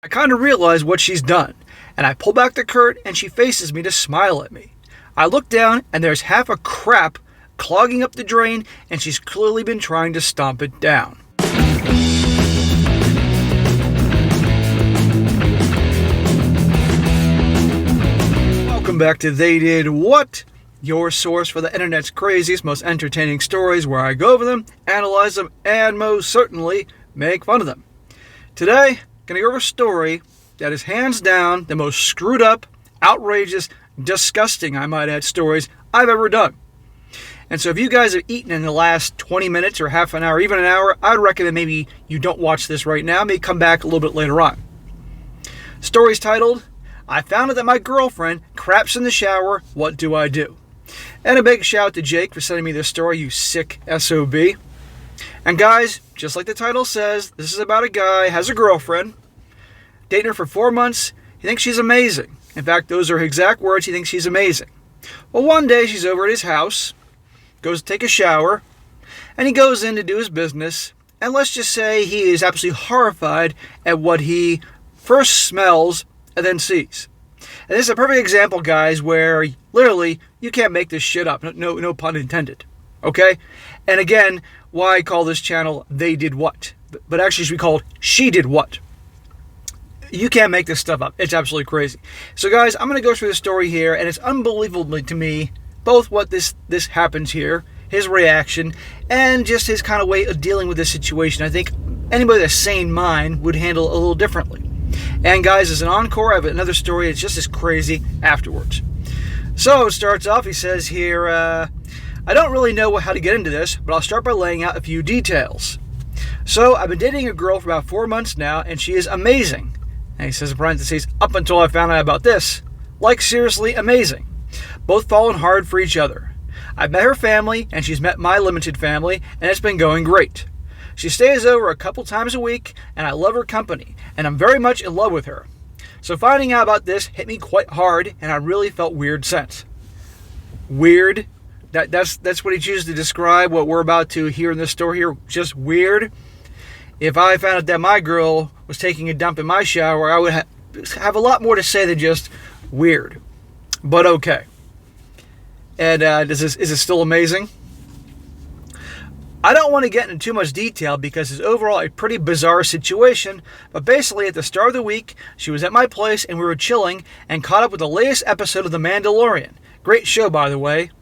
I kind of realize what she's done, and I pull back the curtain and she faces me to smile at me. I look down and there's half a crap clogging up the drain, and she's clearly been trying to stomp it down. Welcome back to They Did What? Your source for the internet's craziest, most entertaining stories, where I go over them, analyze them, and most certainly make fun of them. Today, I'm going to go over a story that is hands down the most screwed up, outrageous, disgusting, I might add, stories I've ever done. And so if you guys have eaten in the last 20 minutes or half an hour, even an hour, I'd recommend maybe you don't watch this right now, maybe come back a little bit later on. Story's titled, I Found Out That My Girlfriend Craps in the Shower, What Do I Do? And a big shout out to Jake for sending me this story, you sick SOB. And guys, just like the title says, this is about a guy, has a girlfriend, dating her for 4 months, he thinks she's amazing. In fact, those are her exact words, he thinks she's amazing. Well, one day she's over at his house, goes to take a shower, and he goes in to do his business, and let's just say he is absolutely horrified at what he first smells and then sees. And this is a perfect example, guys, where literally you can't make this shit up. No pun intended. Okay? And again, why I call this channel They Did What? But actually it should be called She Did What? You can't make this stuff up. It's absolutely crazy. So guys, I'm going to go through the story here, and it's unbelievable to me, both what this happens here, his reaction, and just his kind of way of dealing with this situation. I think anybody with a sane mind would handle it a little differently. And guys, as an encore, I have another story. It's just as crazy afterwards. So it starts off, he says here, I don't really know how to get into this, but I'll start by laying out a few details. So I've been dating a girl for about 4 months now, and she is amazing. And he says in parentheses, up until I found out about this. Like, seriously amazing. Both fallen hard for each other. I've met her family, and she's met my limited family, and it's been going great. She stays over a couple times a week, and I love her company, and I'm very much in love with her. So finding out about this hit me quite hard, and I really felt weird since. Weird? That's what he chooses to describe what we're about to hear in this story here. Just weird. If I found out that my girl was taking a dump in my shower, I would have a lot more to say than just weird. But okay. And is this still amazing? I don't want to get into too much detail because it's overall a pretty bizarre situation, but basically at the start of the week, she was at my place and we were chilling and caught up with the latest episode of The Mandalorian. Great show, by the way.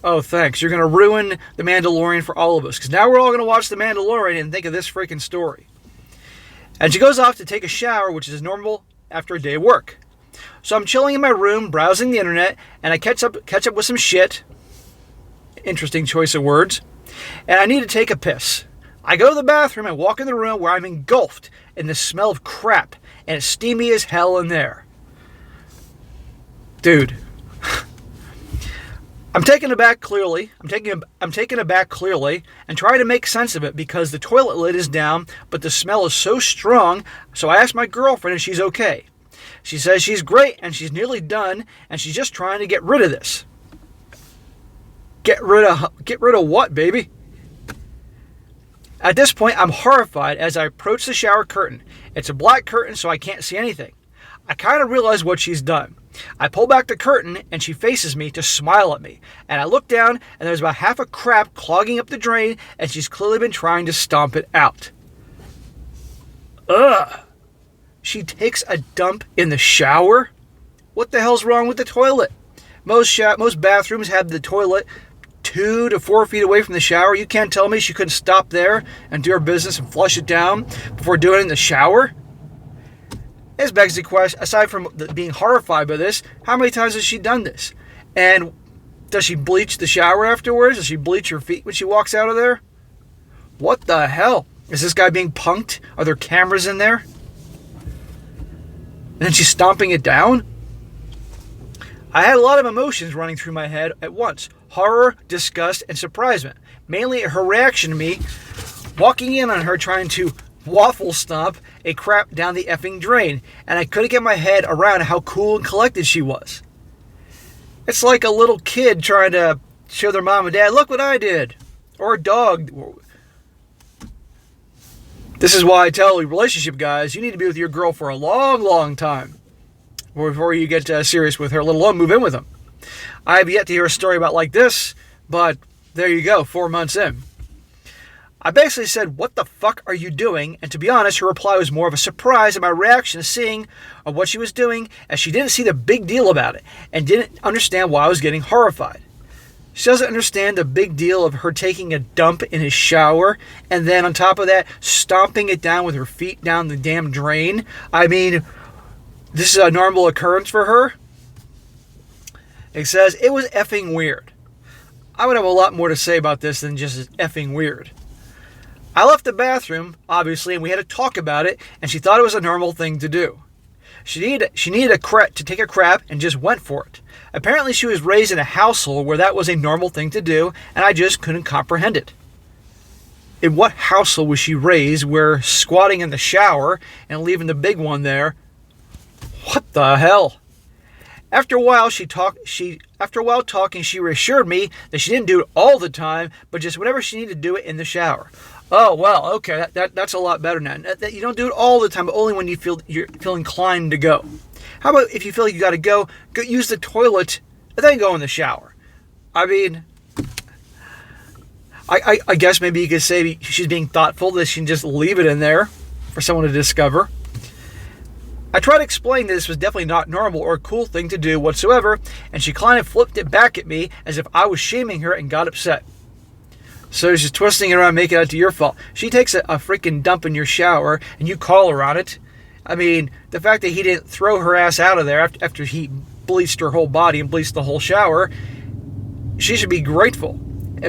Oh, thanks. You're going to ruin The Mandalorian for all of us, because now we're all going to watch The Mandalorian and think of this freaking story. And she goes off to take a shower, which is normal after a day of work. So I'm chilling in my room, browsing the internet, and I catch up with some shit. Interesting choice of words. And I need to take a piss. I go to the bathroom and walk in the room where I'm engulfed in the smell of crap, and it's steamy as hell in there. Dude. I'm taken aback clearly. I'm taken aback clearly and trying to make sense of it because the toilet lid is down, but the smell is so strong. So I asked my girlfriend if she's okay. She says she's great and she's nearly done, and she's just trying to get rid of this. Get rid of what, baby? At this point, I'm horrified as I approach the shower curtain. It's a black curtain, so I can't see anything. I kind of realize what she's done. I pull back the curtain, and she faces me to smile at me. And I look down, and there's about half a crap clogging up the drain, and she's clearly been trying to stomp it out. Ugh. She takes a dump in the shower? What the hell's wrong with the toilet? Most bathrooms have the toilet 2 to 4 feet away from the shower. You can't tell me she couldn't stop there and do her business and flush it down before doing it in the shower? This begs the question, aside from being horrified by this, how many times has she done this? And does she bleach the shower afterwards? Does she bleach her feet when she walks out of there? What the hell? Is this guy being punked? Are there cameras in there? And then she's stomping it down? I had a lot of emotions running through my head at once. Horror, disgust, and surprisement. Mainly her reaction to me walking in on her trying to waffle stomp a crap down the effing drain, and I couldn't get my head around how cool and collected she was. It's like a little kid trying to show their mom and dad, look what I did. Or a dog. This is why I tell relationship guys, you need to be with your girl for a long, long time before you get serious with her, let alone move in with them. I have yet to hear a story about like this, but there you go, 4 months in. I basically said, what the fuck are you doing? And to be honest, her reply was more of a surprise at my reaction to seeing what she was doing, as she didn't see the big deal about it and didn't understand why I was getting horrified. She doesn't understand the big deal of her taking a dump in his shower and then on top of that, stomping it down with her feet down the damn drain. I mean, this is a normal occurrence for her. It says, it was effing weird. I would have a lot more to say about this than just effing weird. I left the bathroom, obviously, and we had to talk about it, and she thought it was a normal thing to do. She needed to take a crap and just went for it. Apparently she was raised in a household where that was a normal thing to do, and I just couldn't comprehend it. In what household was she raised where squatting in the shower and leaving the big one there? What the hell? After a while talking, she reassured me that she didn't do it all the time, but just whenever she needed to do it in the shower. Oh, well, okay, that's a lot better now. That you don't do it all the time, but only when you feel inclined to go. How about if you feel like you got to go use the toilet and then go in the shower? I mean, I guess maybe you could say she's being thoughtful that she can just leave it in there for someone to discover. I tried to explain that this was definitely not normal or a cool thing to do whatsoever, and she kind of flipped it back at me as if I was shaming her and got upset. So she's twisting it around, making it out to your fault. She takes a freaking dump in your shower, and you call her on it. I mean, the fact that he didn't throw her ass out of there after he bleached her whole body and bleached the whole shower, she should be grateful.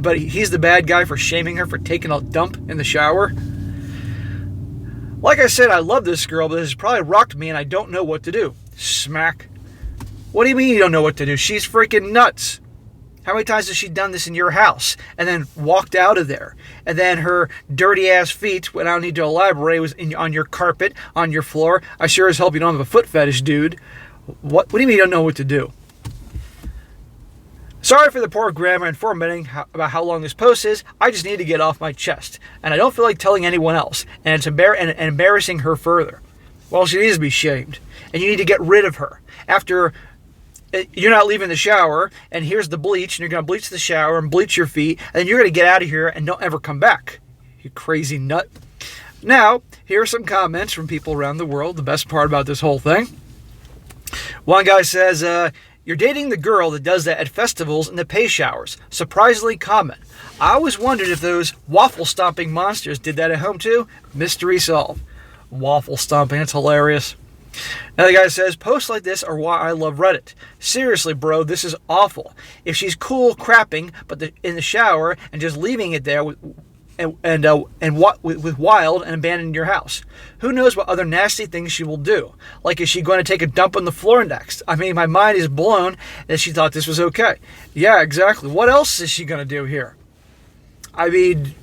But he's the bad guy for shaming her for taking a dump in the shower. Like I said, I love this girl, but this has probably rocked me and I don't know what to do. Smack. What do you mean you don't know what to do? She's freaking nuts. How many times has she done this in your house and then walked out of there? And then her dirty ass feet, when I don't need to elaborate, was on your carpet, on your floor. I sure as hope you don't have a foot fetish, dude. What do you mean you don't know what to do? Sorry for the poor grammar and formatting about how long this post is. I just need to get off my chest. And I don't feel like telling anyone else. And it's embarrassing her further. Well, she needs to be shamed. And you need to get rid of her. After you're not leaving the shower, and here's the bleach, and you're going to bleach the shower and bleach your feet, and then you're going to get out of here and don't ever come back. You crazy nut. Now, here are some comments from people around the world. The best part about this whole thing. One guy says, you're dating the girl that does that at festivals and the pay showers. Surprisingly common. I always wondered if those waffle stomping monsters did that at home too. Mystery solved. Waffle stomping, that's hilarious. Another guy says, posts like this are why I love Reddit. Seriously, bro, this is awful. If she's cool crapping in the shower and just leaving it there with wild and abandoning your house, who knows what other nasty things she will do? Like, is she going to take a dump on the floor next? I mean, my mind is blown that she thought this was okay. Yeah, exactly. What else is she going to do here? I mean,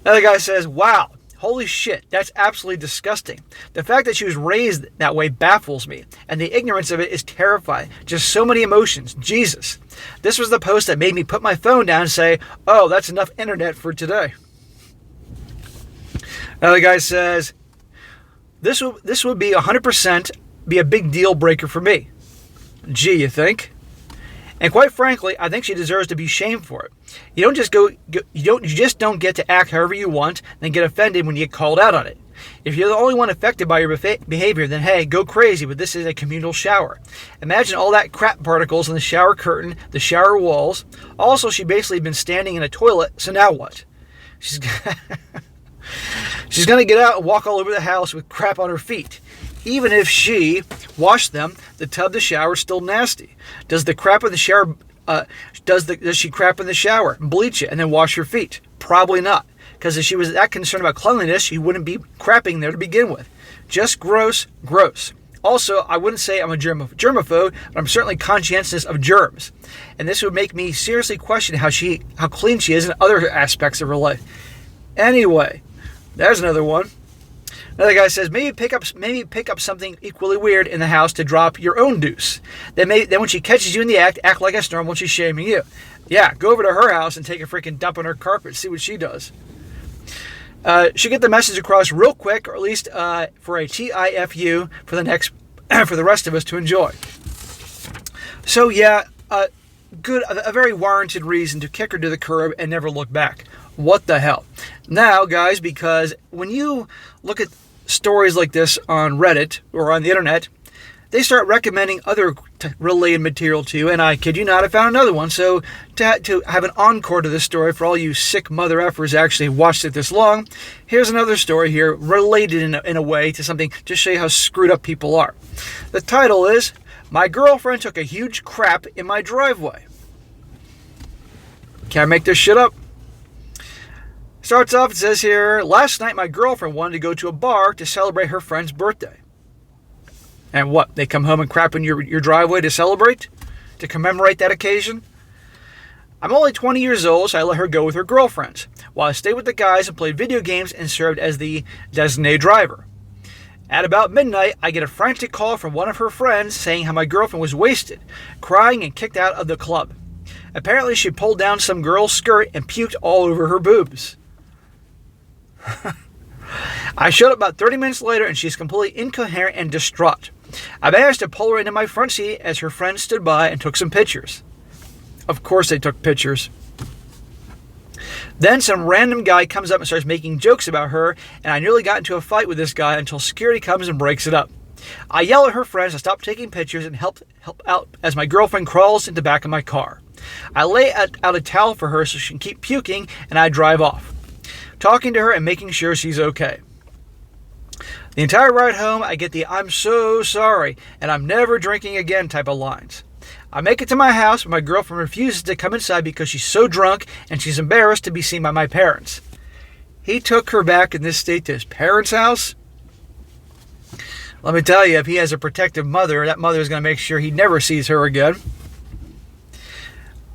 another guy says, wow. Holy shit, that's absolutely disgusting. The fact that she was raised that way baffles me, and the ignorance of it is terrifying. Just so many emotions. Jesus. This was the post that made me put my phone down and say, oh, that's enough internet for today. Another guy says, this would be 100% be a big deal breaker for me. Gee, you think? And quite frankly, I think she deserves to be shamed for it. You just don't get to act however you want, then get offended when you get called out on it. If you're the only one affected by your behavior, then hey, go crazy, but this is a communal shower. Imagine all that crap particles in the shower curtain, the shower walls. Also, she basically been standing in a toilet, so now what? She's going to get out and walk all over the house with crap on her feet. Even if she washed them, the tub, the shower is still nasty. Does the crap in the shower? Does she crap in the shower, bleach it, and then wash her feet? Probably not, because if she was that concerned about cleanliness, she wouldn't be crapping there to begin with. Just gross, gross. Also, I wouldn't say I'm a germaphobe, but I'm certainly conscientious of germs, and this would make me seriously question how clean she is in other aspects of her life. Anyway, there's another one. Another guy says, maybe pick up something equally weird in the house to drop your own deuce. Then when she catches you in the act like it's normal when she's shaming you. Yeah, go over to her house and take a freaking dump on her carpet. See what she does. Should get the message across real quick, or at least for a TIFU for the next for the rest of us to enjoy. So yeah, a very warranted reason to kick her to the curb and never look back. What the hell? Now, guys, because when you look at stories like this on Reddit or on the internet, they start recommending other related material to you, and I kid you not, I found another one. So to have an encore to this story for all you sick mother effers actually watched it this long, here's another story here related in a way to something to show you how screwed up people are. The title is, "My girlfriend took a huge crap in my driveway." Can't make this shit up. Starts off, it says here, "Last night my girlfriend wanted to go to a bar to celebrate her friend's birthday." And what, they come home and crap in your driveway to celebrate? To commemorate that occasion? "I'm only 20 years old, so I let her go with her girlfriends, while I stayed with the guys and played video games and served as the designated driver. At about midnight, I get a frantic call from one of her friends saying how my girlfriend was wasted, crying and kicked out of the club. Apparently she pulled down some girl's skirt and puked all over her boobs. I showed up about 30 minutes later and she's completely incoherent and distraught. I managed to pull her into my front seat as her friend stood by and took some pictures." Of course they took pictures. "Then some random guy comes up and starts making jokes about her, and I nearly got into a fight with this guy until security comes and breaks it up. I yell at her friends to stop taking pictures and help out as my girlfriend crawls into the back of my car. I lay out a towel for her so she can keep puking, and I drive off, talking to her and making sure she's okay. The entire ride home, I get the 'I'm so sorry' and 'I'm never drinking again' type of lines. I make it to my house, but my girlfriend refuses to come inside because she's so drunk and she's embarrassed to be seen by my parents." He took her back in this state to his parents' house? Let me tell you, if he has a protective mother, that mother is going to make sure he never sees her again.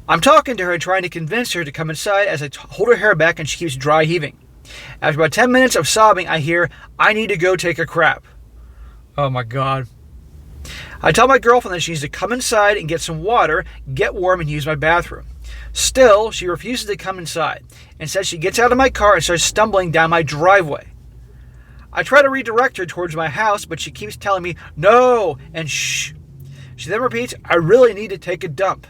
"I'm talking to her and trying to convince her to come inside as I hold her hair back and she keeps dry heaving. After about 10 minutes of sobbing, I hear, 'I need to go take a crap.' Oh my God. I tell my girlfriend that she needs to come inside and get some water, get warm, and use my bathroom. Still, she refuses to come inside. Instead, she gets out of my car and starts stumbling down my driveway. I try to redirect her towards my house, but she keeps telling me, 'No,' and 'shh.' She then repeats, 'I really need to take a dump.'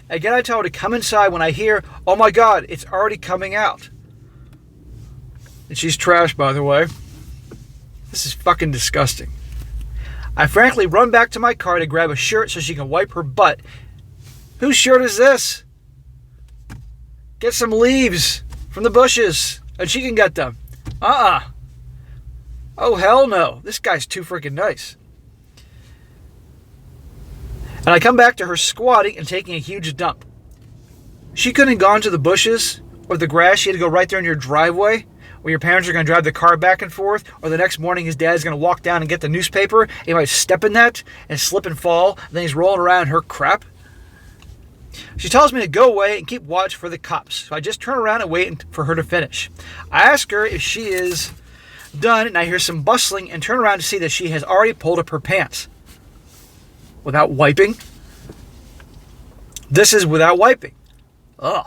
Again, I tell her to come inside when I hear, 'Oh my God, it's already coming out.'" And she's trash, by the way. This is fucking disgusting. "I frankly run back to my car to grab a shirt so she can wipe her butt. Whose shirt is this? Get some leaves from the bushes and she can get them. Oh, hell no. This guy's too freaking nice." And I come back to her squatting and taking a huge dump. She couldn't have gone to the bushes or the grass. She had to go right there in your driveway, where your parents are going to drive the car back and forth, or the next morning his dad's going to walk down and get the newspaper, and he might step in that and slip and fall, and then he's rolling around in her crap. She tells me to go away and keep watch for the cops, so I just turn around and wait for her to finish. I ask her if she is done, and I hear some bustling and turn around to see that she has already pulled up her pants. Without wiping? This is without wiping. Ugh.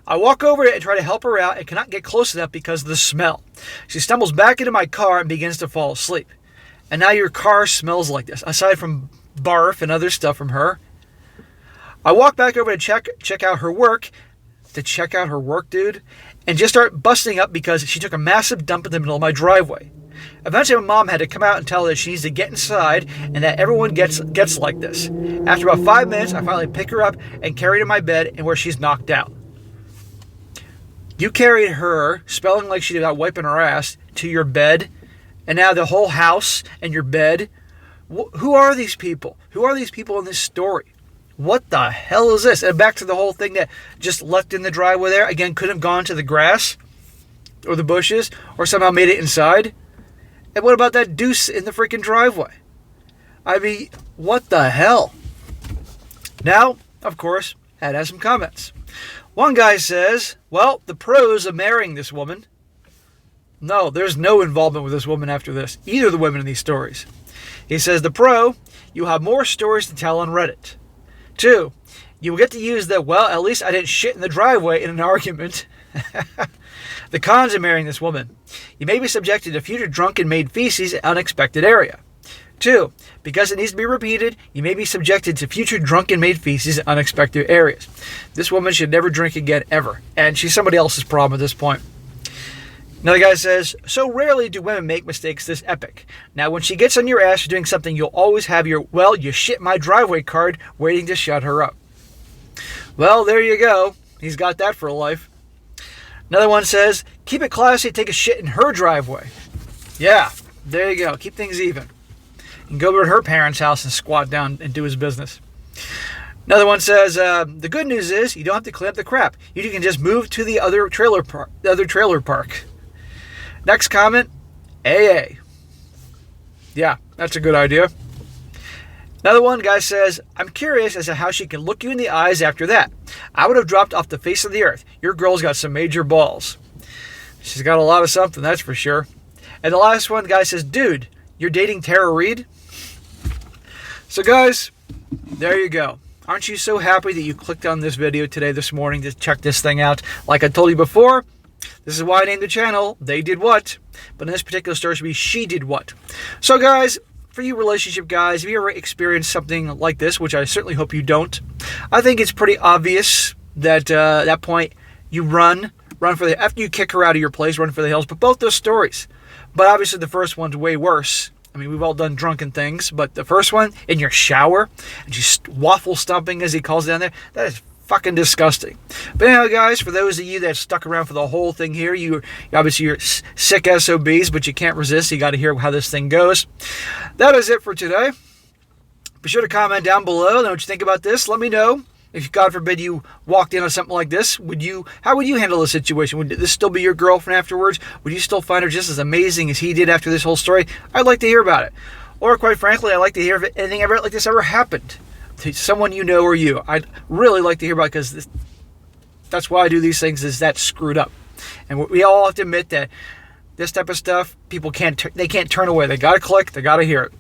I walk over and try to help her out and cannot get close enough because of the smell. She stumbles back into my car and begins to fall asleep. And now your car smells like this, aside from barf and other stuff from her. I walk back over to check out her work. To check out her work, dude? And just start busting up because she took a massive dump in the middle of my driveway. Eventually my mom had to come out and tell her that she needs to get inside and that everyone gets like this. After about 5 minutes, I finally pick her up and carry her to my bed and where she's knocked out. You carried her, smelling like she got wiping her ass, to your bed, and now the whole house and your bed. Who are these people? Who are these people in this story? What the hell is this? And back to the whole thing that just left in the driveway there. Again, couldn't have gone to the grass or the bushes or somehow made it inside. And what about that deuce in the freaking driveway? I mean, what the hell? Now, of course, that has some comments. One guy says, well, the pros of marrying this woman. No, there's no involvement with this woman after this. Either of the women in these stories. He says, the pro, you have more stories to tell on Reddit. 2, you will get to use the, well, at least I didn't shit in the driveway in an argument. The cons of marrying this woman. You may be subjected to future drunken maid feces in unexpected area. 2. Because it needs to be repeated, you may be subjected to future drunken maid feces in unexpected areas. This woman should never drink again, ever. And she's somebody else's problem at this point. Another guy says, so rarely do women make mistakes this epic. Now, when she gets on your ass for doing something, you'll always have your, well, you shit my driveway card waiting to shut her up. Well, there you go. He's got that for life. Another one says, keep it classy, take a shit in her driveway. Yeah, there you go. Keep things even. And go over to her parents' house and squat down and do his business. Another one says, the good news is you don't have to clean up the crap. You can just move to the other trailer park. Next comment, AA. Yeah, that's a good idea. Another one guy says, I'm curious as to how she can look you in the eyes after that. I would have dropped off the face of the earth. Your girl's got some major balls. She's got a lot of something, that's for sure. And the last one, the guy says, dude, you're dating Tara Reid? So guys, there you go. Aren't you so happy that you clicked on this video today, this morning, to check this thing out? Like I told you before, this is why I named the channel, They Did What. But in this particular story, it should be She Did What. So guys, for you relationship guys, if you ever experienced something like this, which I certainly hope you don't, I think it's pretty obvious that at that point, you run for the, after you kick her out of your place, run for the hills. But both those stories. But obviously the first one's way worse. I mean, we've all done drunken things, but the first one, in your shower, and she's waffle stomping, as he calls it down there, that is fucking disgusting. But anyway, guys, for those of you that stuck around for the whole thing here, you're sick SOBs, but you can't resist. You got to hear how this thing goes. That is it for today. Be sure to comment down below. Know what you think about this. Let me know. If, God forbid, you walked in on something like this, how would you handle the situation? Would this still be your girlfriend afterwards? Would you still find her just as amazing as he did after this whole story? I'd like to hear about it. Or, quite frankly, I'd like to hear if anything ever like this ever happened to someone you know or you. I'd really like to hear about it, because that's why I do these things, is that screwed up. And we all have to admit that this type of stuff, people can't turn away. They got to click. They got to hear it.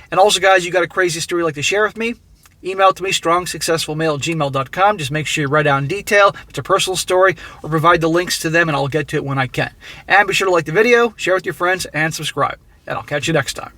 And also, guys, you got a crazy story you'd like to share with me? Email to me, strongsuccessfulmale@gmail.com. Just make sure you write down in detail if it's a personal story, or provide the links to them, and I'll get to it when I can. And be sure to like the video, share with your friends, and subscribe. And I'll catch you next time.